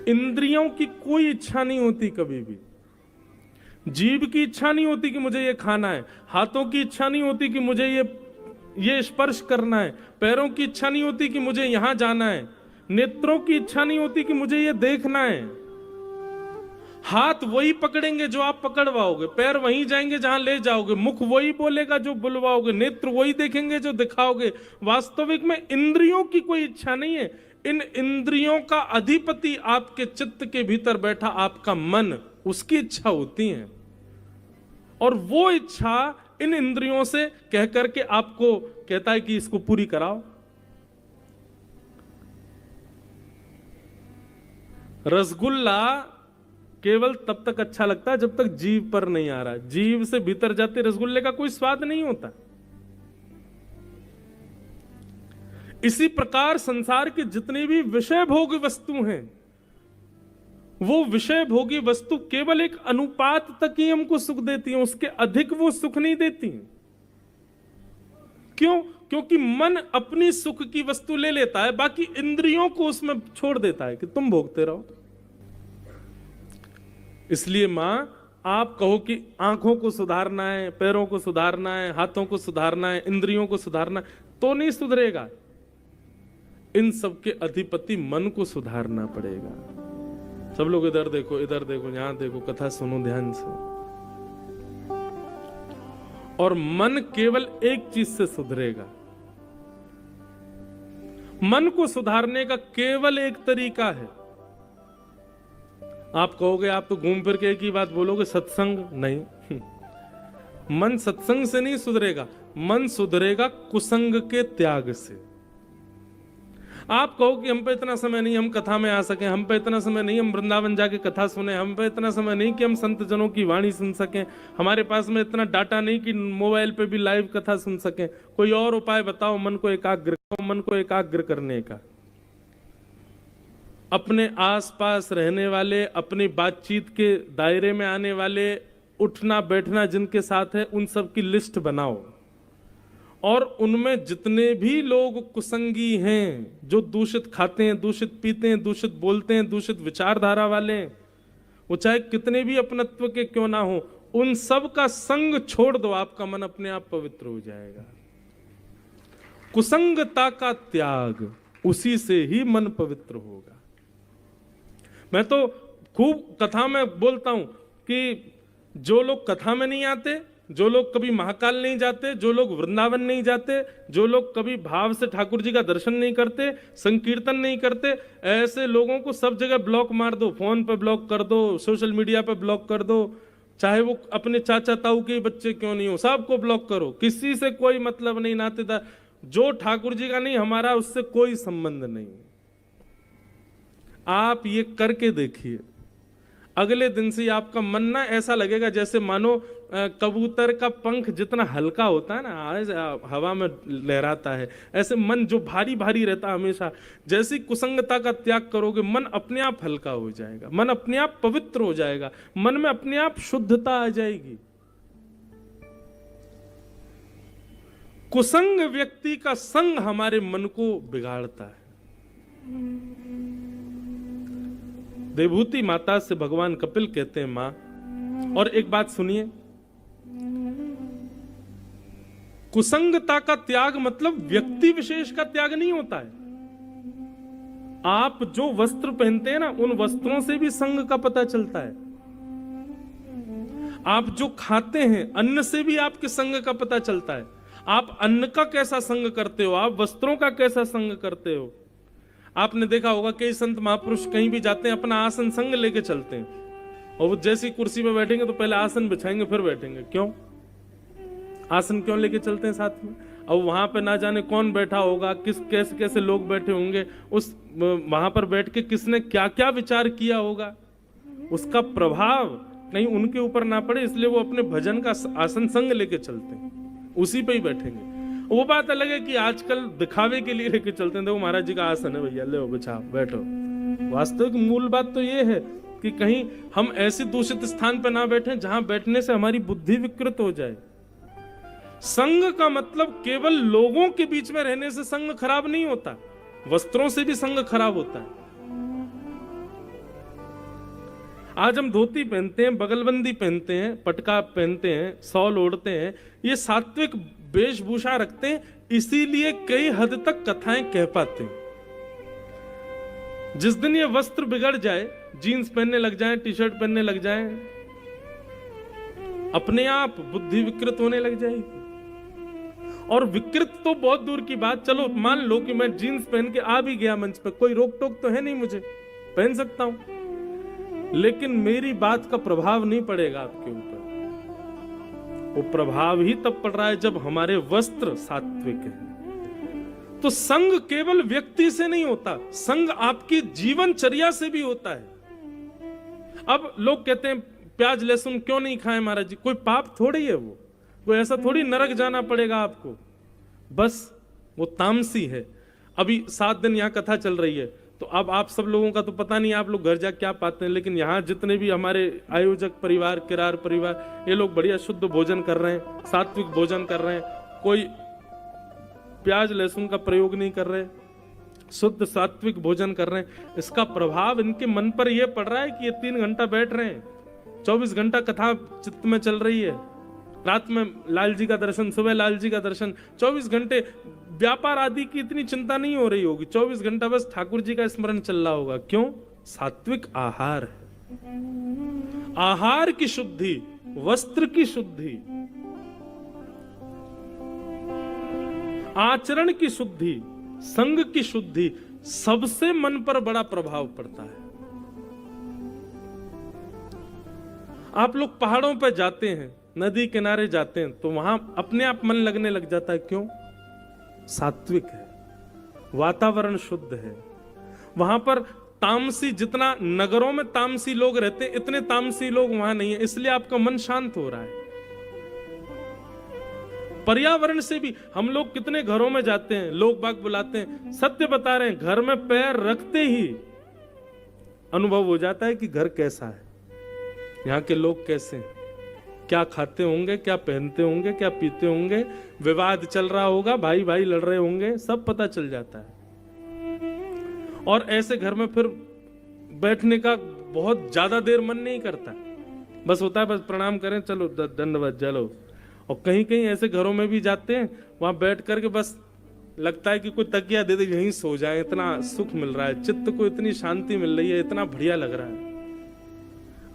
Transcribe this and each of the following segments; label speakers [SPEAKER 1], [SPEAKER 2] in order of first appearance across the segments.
[SPEAKER 1] इंद्रियों की कोई इच्छा नहीं होती कभी भी। जीभ की इच्छा नहीं होती कि मुझे ये खाना है, हाथों की इच्छा नहीं होती कि मुझे ये स्पर्श करना है, पैरों की इच्छा नहीं होती कि मुझे यहां जाना है, नेत्रों की इच्छा नहीं होती कि मुझे ये देखना है। हाथ वही पकड़ेंगे जो आप पकड़वाओगे, पैर वहीं जाएंगे जहां ले जाओगे, मुख वही बोलेगा जो बुलवाओगे, नेत्र वही देखेंगे जो दिखाओगे। वास्तविक में इंद्रियों की कोई इच्छा नहीं है। इन इंद्रियों का अधिपति आपके चित्त के भीतर बैठा आपका मन, उसकी इच्छा होती है, और वो इच्छा इन इंद्रियों से कह करके आपको कहता है कि इसको पूरी कराओ। रसगुल्ला केवल तब तक अच्छा लगता है जब तक जीभ पर नहीं आ रहा। जीभ से भीतर जाते रसगुल्ले का कोई स्वाद नहीं होता। इसी प्रकार संसार की जितनी भी विषय भोग वस्तु हैं, वो विषय भोगी वस्तु केवल एक अनुपात तक ही हमको सुख देती हैं, उसके अधिक वो सुख नहीं देती हैं। क्यों? क्योंकि मन अपनी सुख की वस्तु ले लेता है, बाकी इंद्रियों को उसमें छोड़ देता है कि तुम भोगते रहो। इसलिए मां, आप कहो कि आंखों को सुधारना है, पैरों को सुधारना है, हाथों को सुधारना है, इंद्रियों को सुधारना है, तो नहीं सुधरेगा। इन सब के अधिपति मन को सुधारना पड़ेगा। सब लोग इधर देखो, इधर देखो, यहां देखो, कथा सुनो ध्यान से। और मन केवल एक चीज से सुधरेगा। मन को सुधारने का केवल एक तरीका है। आप कहोगे, आप तो घूम फिर के एक ही बात बोलोगे, सत्संग। नहीं, मन सत्संग से नहीं सुधरेगा, मन सुधरेगा कुसंग के त्याग से। आप कहो कि हम पे इतना समय नहीं हम कथा में आ सकें, हम पे इतना समय नहीं हम वृंदावन जाके कथा सुने, हम पे इतना समय नहीं कि हम संत जनों की वाणी सुन सकें, हमारे पास में इतना डाटा नहीं कि मोबाइल पे भी लाइव कथा सुन सकें। कोई और उपाय बताओ मन को एकाग्र करने का। अपने आसपास रहने वाले, अपनी बातचीत के दायरे में आने वाले, उठना बैठना जिनके साथ है, उन सब की लिस्ट बनाओ, और उनमें जितने भी लोग कुसंगी हैं, जो दूषित खाते हैं, दूषित पीते हैं, दूषित बोलते हैं, दूषित विचारधारा वाले हैं, वो चाहे कितने भी अपनत्व के क्यों ना हो, उन सब का संग छोड़ दो, आपका मन अपने आप पवित्र हो जाएगा। कुसंगता का त्याग, उसी से ही मन पवित्र होगा। मैं तो खूब कथा में बोलता हूं कि जो लोग कथा में नहीं आते, जो लोग कभी महाकाल नहीं जाते, जो लोग वृंदावन नहीं जाते, जो लोग कभी भाव से ठाकुर जी का दर्शन नहीं करते, संकीर्तन नहीं करते, ऐसे लोगों को सब जगह ब्लॉक मार दो, फोन पे ब्लॉक कर दो, सोशल मीडिया पे ब्लॉक कर दो, चाहे वो अपने चाचा ताऊ के बच्चे क्यों नहीं हो, सबको ब्लॉक करो। किसी से कोई मतलब नहीं, नातेदार जो ठाकुर जी का नहीं, हमारा उससे कोई संबंध नहीं। आप ये करके देखिए, अगले दिन से आपका मन ना ऐसा लगेगा जैसे मानो कबूतर का पंख जितना हल्का होता है ना, हवा में लहराता है, ऐसे मन जो भारी भारी रहता है हमेशा, जैसी कुसंगता का त्याग करोगे, मन अपने आप हल्का हो जाएगा, मन अपने आप पवित्र हो जाएगा, मन में अपने आप शुद्धता आ जाएगी। कुसंग व्यक्ति का संग हमारे मन को बिगाड़ता है। देवभूति माता से भगवान कपिल कहते हैं, मां, और एक बात सुनिए, कुसंगता का त्याग मतलब व्यक्ति विशेष का त्याग नहीं होता है। आप जो वस्त्र पहनते हैं ना, उन वस्त्रों से भी संग का पता चलता है। आप जो खाते हैं, अन्न से भी आपके संग का पता चलता है। आप अन्न का कैसा संग करते हो, आप वस्त्रों का कैसा संग करते हो। आपने देखा होगा कई संत महापुरुष कहीं भी जाते हैं, अपना आसन संग लेके चलते हैं, और वो जैसी कुर्सी पे बैठेंगे तो पहले आसन बिछाएंगे फिर बैठेंगे। क्यों? आसन क्यों लेके चलते हैं साथ में? अब वहां पे ना जाने कौन बैठा होगा, किस कैसे कैसे लोग बैठे होंगे, उस वहां पर बैठ के किसने क्या क्या विचार किया होगा, उसका प्रभाव कहीं उनके ऊपर ना पड़े, इसलिए वो अपने भजन का आसन संग लेके चलते हैं, उसी पे ही बैठेंगे। वो बात अलग है कि आजकल दिखावे के लिए लेके चलते हैं, देखो महाराज जी का आसन है भैया, ले बिछा बैठो। वास्तविक मूल बात तो ये है कि कहीं हम ऐसे दूषित स्थान पर ना बैठे जहां बैठने से हमारी बुद्धि विकृत हो जाए। संग का मतलब केवल लोगों के बीच में रहने से संग खराब नहीं होता, वस्त्रों से भी संग खराब होता है। आज हम धोती पहनते हैं, बगलबंदी पहनते हैं, पटका पहनते हैं, शॉल ओढ़ते हैं, ये सात्विक वेशभूषा रखते हैं, इसीलिए कई हद तक कथाएं कह पाते हैं। जिस दिन ये वस्त्र बिगड़ जाए, जीन्स पहनने लग जाए, टी शर्ट पहनने लग जाए, अपने आप बुद्धि विकृत होने लग जाएगी। और विकृत तो बहुत दूर की बात, चलो मान लो कि मैं जीन्स पहन के आ भी गया मंच पे, कोई रोक टोक तो है नहीं, मुझे पहन सकता हूं, लेकिन मेरी बात का प्रभाव नहीं पड़ेगा आपके ऊपर। वो प्रभाव ही तब पड़ रहा है जब हमारे वस्त्र सात्विक हैं। तो संग केवल व्यक्ति से नहीं होता, संग आपकी जीवनचर्या से भी होता है। अब लोग कहते हैं प्याज लहसुन क्यों नहीं खाएं महाराज जी, कोई पाप थोड़ी है वो, कोई ऐसा थोड़ी नरक जाना पड़ेगा आपको, बस वो तामसी है। अभी 7 दिन यहाँ कथा चल रही है, तो अब आप सब लोगों का तो पता नहीं आप लोग घर जा क्या पाते हैं, लेकिन यहाँ जितने भी हमारे आयोजक परिवार, किरार परिवार, ये लोग बढ़िया शुद्ध भोजन कर रहे हैं, सात्विक भोजन कर रहे हैं, कोई प्याज लहसुन का प्रयोग नहीं कर रहे, शुद्ध सात्विक भोजन कर रहे हैं। इसका प्रभाव इनके मन पर यह पड़ रहा है कि ये 3 घंटा बैठ रहे हैं, 24 घंटा कथा चित्त में चल रही है, रात में लाल जी का दर्शन, सुबह लाल जी का दर्शन, 24 घंटे व्यापार आदि की इतनी चिंता नहीं हो रही होगी, 24 घंटा बस ठाकुर जी का स्मरण चल रहा होगा। क्यों? सात्विक आहार है। आहार की शुद्धि, वस्त्र की शुद्धि, आचरण की शुद्धि, संग की शुद्धि, सबसे मन पर बड़ा प्रभाव पड़ता है। आप लोग पहाड़ों पर जाते हैं, नदी किनारे जाते हैं, तो वहां अपने आप मन लगने लग जाता है। क्यों? सात्विक है, वातावरण शुद्ध है। वहां पर तामसी, जितना नगरों में तामसी लोग रहते हैं, इतने तामसी लोग वहां नहीं है, इसलिए आपका मन शांत हो रहा है। पर्यावरण से भी, हम लोग कितने घरों में जाते हैं, लोग बाग बुलाते हैं, सत्य बता रहे हैं, घर में पैर रखते ही अनुभव हो जाता है कि घर कैसा है, यहाँ के लोग कैसे हैं, क्या खाते होंगे, क्या पहनते होंगे, क्या पीते होंगे, विवाद चल रहा होगा, भाई भाई लड़ रहे होंगे, सब पता चल जाता है। और ऐसे घर में फिर बैठने का बहुत ज्यादा देर मन नहीं करता, बस होता है बस प्रणाम करें, चलो दंडवत, चलो। और कहीं कहीं ऐसे घरों में भी जाते हैं, वहां बैठ करके बस लगता है कि कोई तकिया दे दे, यहीं सो जाए, इतना सुख मिल रहा है, चित्त को इतनी शांति मिल रही है, इतना बढ़िया लग रहा है।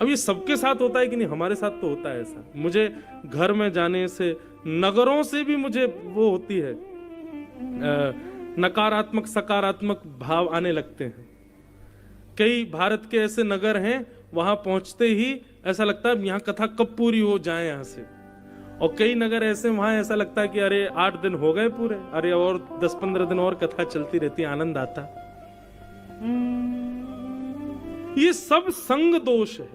[SPEAKER 1] अब ये सबके साथ होता है कि नहीं? हमारे साथ तो होता है ऐसा। मुझे घर में जाने से, नगरों से भी मुझे वो होती है, नकारात्मक सकारात्मक भाव आने लगते हैं। कई भारत के ऐसे नगर हैं, वहां पहुंचते ही ऐसा लगता है यहाँ कथा कब पूरी हो जाए यहाँ से। और कई नगर ऐसे, वहां ऐसा लगता है कि अरे 8 दिन हो गए पूरे, अरे और 10-15 दिन और कथा चलती रहती, आनंद आता। ये सब संग दोष है,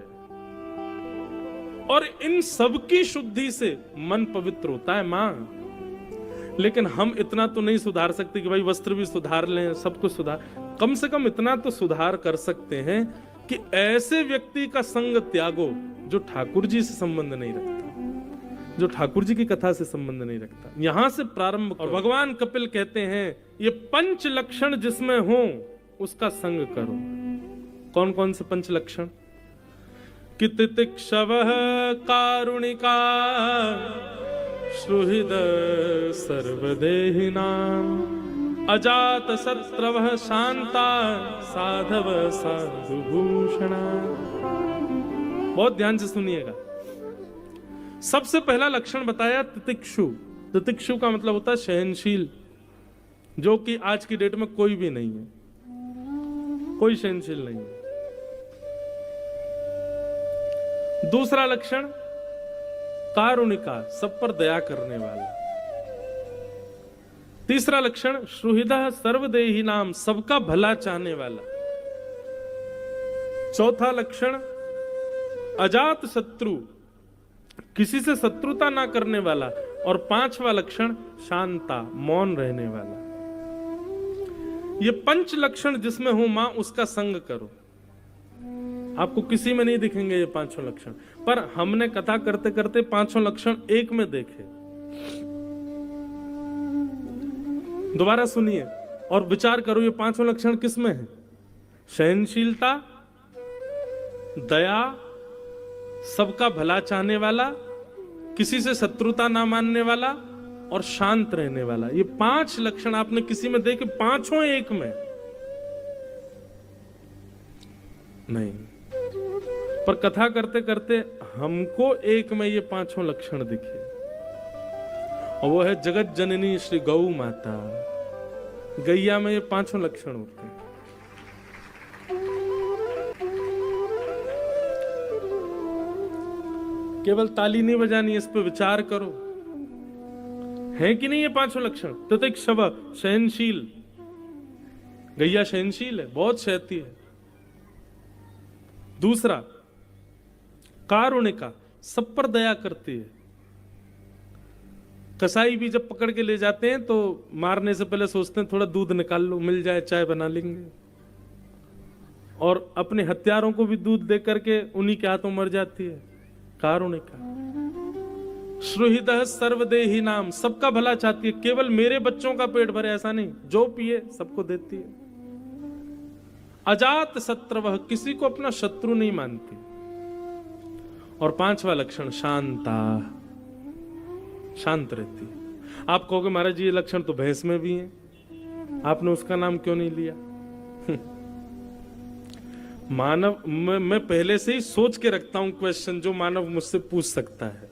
[SPEAKER 1] और इन सब की शुद्धि से मन पवित्र होता है मां। लेकिन हम इतना तो नहीं सुधार सकते कि भाई वस्त्र भी सुधार लें, सब कुछ सुधार, कम से कम इतना तो सुधार कर सकते हैं कि ऐसे व्यक्ति का संग त्यागो जो ठाकुर जी से संबंध नहीं रखता, जो ठाकुर जी की कथा से संबंध नहीं रखता। यहां से प्रारंभ। और भगवान कपिल कहते हैं ये 5 लक्षण जिसमें हो उसका संग करो। कौन कौन से 5 लक्षण? कि तितिक्षवः कारुणिका सुहृद सर्वदेहिनां अजात शत्रवः शांता साधव साधुभूषणा। बहुत ध्यान से सुनिएगा। सबसे पहला लक्षण बताया तितिक्षु। तितिक्षु का मतलब होता है सहनशील, जो कि आज की डेट में कोई भी नहीं है, कोई सहनशील नहीं है। दूसरा लक्षण कारुणिका, सब पर दया करने वाला। तीसरा लक्षण सुहृदः सर्वदेहिनां, सबका भला चाहने वाला। चौथा लक्षण अजात शत्रु, किसी से शत्रुता ना करने वाला। और 5वां लक्षण शांता, मौन रहने वाला। ये 5 लक्षण जिसमें हो मां उसका संग करो। आपको किसी में नहीं दिखेंगे ये 5 लक्षण, पर हमने कथा करते करते 5 लक्षण एक में देखे। दोबारा सुनिए और विचार करो ये 5 लक्षण किस में है? सहनशीलता, दया, सबका भला चाहने वाला, किसी से शत्रुता ना मानने वाला और शांत रहने वाला। ये 5 लक्षण आपने किसी में देखे? पांचों एक में नहीं, पर कथा करते करते हमको एक में ये 5 लक्षण दिखे, और वो है जगत जननी श्री गौ माता। गैया में ये 5 लक्षण होते हैं। केवल ताली नहीं बजानी, इस पे विचार करो, है कि नहीं ये 5 लक्षण? ततिक शव, सहनशील। गैया सहनशील है, बहुत सहती है। दूसरा, कारुणिका, सब पर दया करती है। कसाई भी जब पकड़ के ले जाते हैं तो मारने से पहले सोचते हैं थोड़ा दूध निकाल लो, मिल जाए चाय बना लेंगे, और अपने हत्यारों को भी दूध दे करके उन्हीं के हाथों मर जाती है। कारुणिका। श्रुहिदः सर्वदेही नाम, सबका भला चाहती है, केवल मेरे बच्चों का पेट भरे ऐसा नहीं, जो पिए सबको देती है। अजात शत्रवः, किसी को अपना शत्रु नहीं मानती। और 5वां लक्षण शांता, शांत रहती है। आप कहोगे महाराज जी ये लक्षण तो भैंस में भी है, आपने उसका नाम क्यों नहीं लिया? मानव, मैं पहले से ही सोच के रखता हूं क्वेश्चन जो मानव मुझसे पूछ सकता है।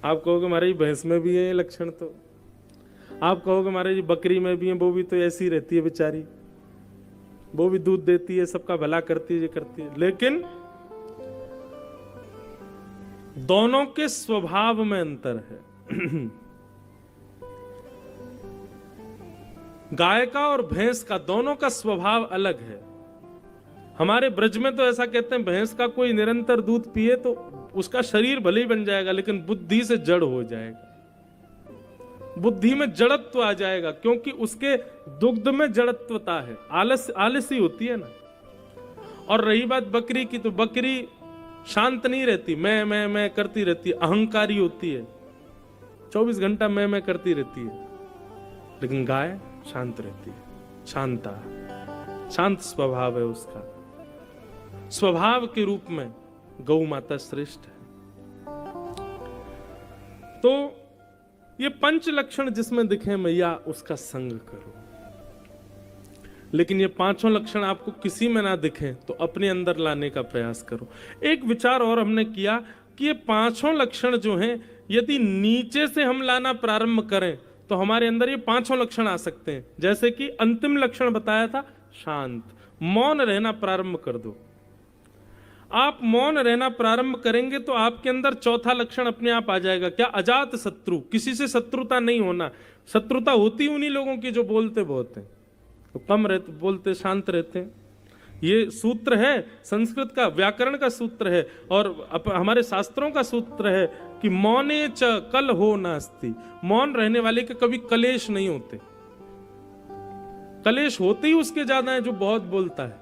[SPEAKER 1] आप कहोगे महाराज जी भैंस में भी है ये लक्षण, तो आप कहोगे महाराज जी बकरी में भी है, वो भी तो ऐसी रहती है बेचारी, वो भी दूध देती है, सबका भला करती है, ये करती है। लेकिन दोनों के स्वभाव में अंतर है। गाय का और भैंस का, दोनों का स्वभाव अलग है। हमारे ब्रज में तो ऐसा कहते हैं, भैंस का कोई निरंतर दूध पिए तो उसका शरीर भले ही बन जाएगा, लेकिन बुद्धि से जड़ हो जाएगा, बुद्धि में जड़त्व आ जाएगा, क्योंकि उसके दुग्ध में जड़त्वता है, आलसी होती है ना। और रही बात बकरी की, तो बकरी शांत नहीं रहती, मैं करती रहती है, अहंकारी होती है, 24 घंटा मैं करती रहती है। लेकिन गाय शांत रहती है, शांता, शांत स्वभाव है उसका। स्वभाव के रूप में गौ माता श्रेष्ठ है। तो ये 5 लक्षण जिसमें दिखे मैया, उसका संग करो। लेकिन ये 5 लक्षण आपको किसी में ना दिखे तो अपने अंदर लाने का प्रयास करो। एक विचार और हमने किया कि ये 5 लक्षण जो हैं, यदि नीचे से हम लाना प्रारंभ करें तो हमारे अंदर ये 5 लक्षण आ सकते हैं। जैसे कि अंतिम लक्षण बताया था शांत, मौन रहना प्रारंभ कर दो। आप मौन रहना प्रारंभ करेंगे तो आपके अंदर 4था लक्षण अपने आप आ जाएगा। क्या? अजात शत्रु, किसी से शत्रुता नहीं होना। शत्रुता होती उन्हीं लोगों की जो बोलते बहुत हैं, तो कम रहते, बोलते शांत रहते हैं। ये सूत्र है संस्कृत का, व्याकरण का सूत्र है, और हमारे शास्त्रों का सूत्र है कि मौने च कल हो नास्ति। मौन रहने वाले के कभी कलेश नहीं होते। कलेश होते ही उसके ज्यादा है जो बहुत बोलता है।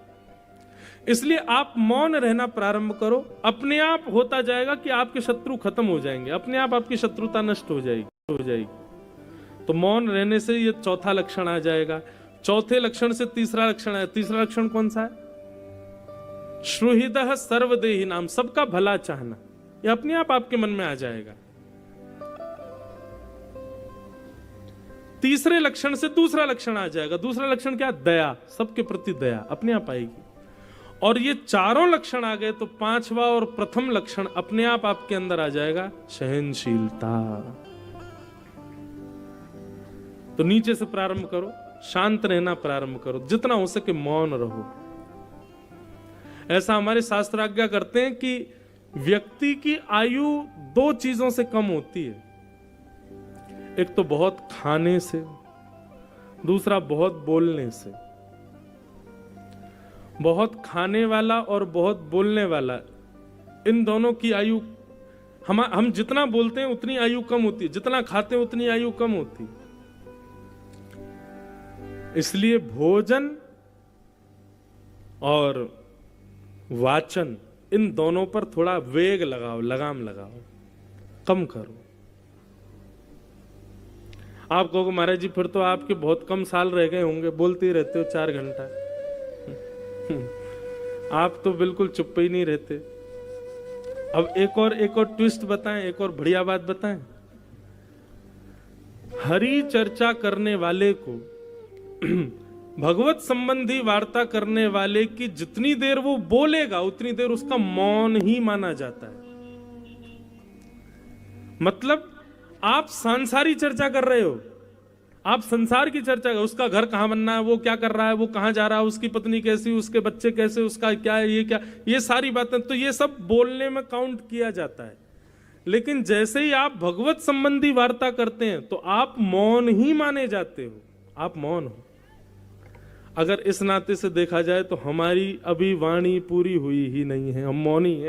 [SPEAKER 1] इसलिए आप मौन रहना प्रारंभ करो, अपने आप होता जाएगा कि आपके शत्रु खत्म हो जाएंगे, अपने आप आपकी शत्रुता नष्ट हो जाएगी। तो मौन रहने से ये 4था लक्षण आ जाएगा। 4थे लक्षण से 3रा लक्षण है। 3रा लक्षण कौन सा है? श्रुहिदः सर्वदेही नाम, सबका भला चाहना। ये अपने आप आपके मन में आ जाएगा। 3रे लक्षण से 2रा लक्षण आ जाएगा। 2रा लक्षण क्या? दया, सबके प्रति दया अपने आप आएगी। और ये 4 लक्षण आ गए तो 5वां और प्रथम लक्षण अपने आप आपके अंदर आ जाएगा, सहनशीलता। तो नीचे से प्रारंभ करो, शांत रहना प्रारंभ करो, जितना हो सके मौन रहो। ऐसा हमारे शास्त्र आज्ञा करते हैं कि व्यक्ति की आयु 2 चीजों से कम होती है। एक तो बहुत खाने से, दूसरा बहुत बोलने से। बहुत खाने वाला और बहुत बोलने वाला, इन दोनों की आयु, हम जितना बोलते हैं उतनी आयु कम होती है, जितना खाते हैं उतनी आयु कम होती है। इसलिए भोजन और वाचन, इन दोनों पर थोड़ा वेग लगाओ, लगाम लगाओ, कम करो। आप कहोगे महाराज जी फिर तो आपके बहुत कम साल रह गए होंगे, बोलते ही रहते हो 4 घंटा। आप तो बिल्कुल चुप ही नहीं रहते। अब एक और ट्विस्ट बताएं, एक और बढ़िया बात बताएं। हरि चर्चा करने वाले को भगवत संबंधी वार्ता करने वाले की जितनी देर वो बोलेगा उतनी देर उसका मौन ही माना जाता है। मतलब आप सांसारिक चर्चा कर रहे हो, आप संसार की चर्चा कर, उसका घर कहां बनना है, वो क्या कर रहा है, वो कहां जा रहा है, उसकी पत्नी कैसी, उसके बच्चे कैसे, उसका क्या है, ये क्या, ये सारी बातें तो ये सब बोलने में काउंट किया जाता है। लेकिन जैसे ही आप भगवत संबंधी वार्ता करते हैं तो आप मौन ही माने जाते हो, आप मौन हो। अगर इस नाते से देखा जाए तो हमारी अभी वाणी पूरी हुई ही नहीं है, हम मौन ही हैं।